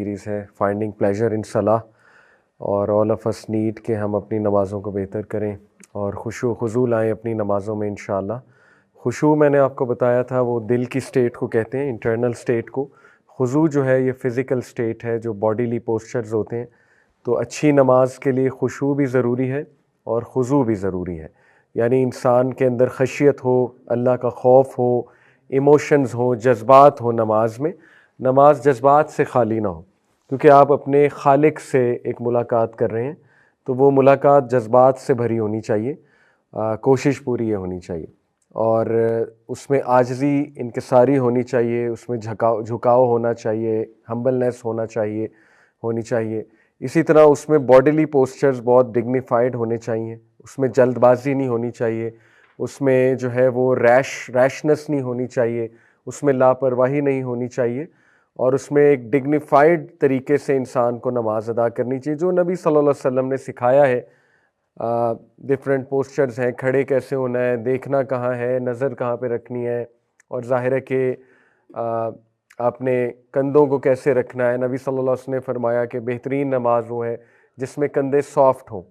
Series ہے finding pleasure ان صلاح، اور آل آف اس نیڈ کہ ہم اپنی نمازوں کو بہتر کریں اور خشوع و خضوع لائیں اپنی نمازوں میں انشاءاللہ۔ خشوع میں نے آپ کو بتایا تھا وہ دل کی سٹیٹ کو کہتے ہیں، انٹرنل سٹیٹ کو۔ خضوع جو ہے یہ فزیکل سٹیٹ ہے، جو باڈیلی پوسچرز ہوتے ہیں۔ تو اچھی نماز کے لیے خشوع بھی ضروری ہے اور خضوع بھی ضروری ہے، یعنی انسان کے اندر خشیت ہو، اللہ کا خوف ہو، ایموشنز ہوں، جذبات ہوں نماز میں۔ نماز جذبات سے خالی نہ ہو، کیونکہ آپ اپنے خالق سے ایک ملاقات کر رہے ہیں، تو وہ ملاقات جذبات سے بھری ہونی چاہیے۔ کوشش پوری یہ ہونی چاہیے، اور اس میں عاجزی انکساری ہونی چاہیے، اس میں جھکاؤ ہونا چاہیے، ہمبلنس ہونی چاہیے۔ اسی طرح اس میں باڈیلی پوسچرز بہت ڈگنیفائڈ ہونے چاہیے، اس میں جلد بازی نہیں ہونی چاہیے، اس میں جو ہے وہ ریشنس نہیں ہونی چاہیے، اس میں لاپرواہی نہیں ہونی چاہیے، اور اس میں ایک ڈگنیفائڈ طریقے سے انسان کو نماز ادا کرنی چاہیے، جو نبی صلی اللہ علیہ وسلم نے سکھایا ہے۔ ڈفرینٹ پوسچرز ہیں، کھڑے کیسے ہونا ہے، دیکھنا کہاں ہے، نظر کہاں پہ رکھنی ہے، اور ظاہر ہے کہ آپ نے کندھوں کو کیسے رکھنا ہے۔ نبی صلی اللہ علیہ وسلم نے فرمایا کہ بہترین نماز وہ ہے جس میں کندھے سافٹ ہوں،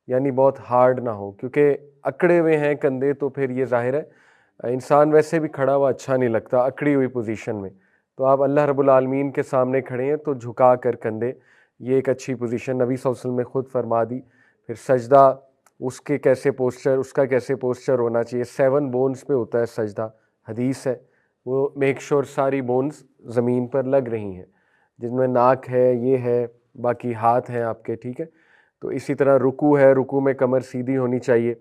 یعنی بہت ہارڈ نہ ہو، کیونکہ اکڑے ہوئے ہیں کندھے تو پھر یہ ظاہر ہے انسان ویسے بھی کھڑا ہوا اچھا نہیں لگتا اکڑی ہوئی پوزیشن میں۔ تو آپ اللہ رب العالمین کے سامنے کھڑے ہیں تو جھکا کر کندھے، یہ ایک اچھی پوزیشن نبی صلی اللہ علیہ وسلم نے خود فرما دی۔ پھر سجدہ، اس کا کیسے پوسچر ہونا چاہیے۔ 7 بونز پہ ہوتا ہے سجدہ، حدیث ہے، وہ میک شور ساری بونز زمین پر لگ رہی ہیں، جن میں ناک ہے، یہ ہے، باقی ہاتھ ہیں آپ کے، ٹھیک ہے۔ تو اسی طرح رکوع ہے، رکوع میں کمر سیدھی ہونی چاہیے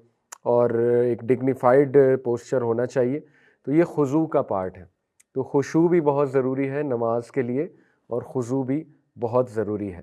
اور ایک ڈگنیفائڈ پوسچر ہونا چاہیے۔ تو یہ خضوع کا پارٹ ہے۔ تو خشوع بھی بہت ضروری ہے نماز کے لیے، اور خضوع بھی بہت ضروری ہے۔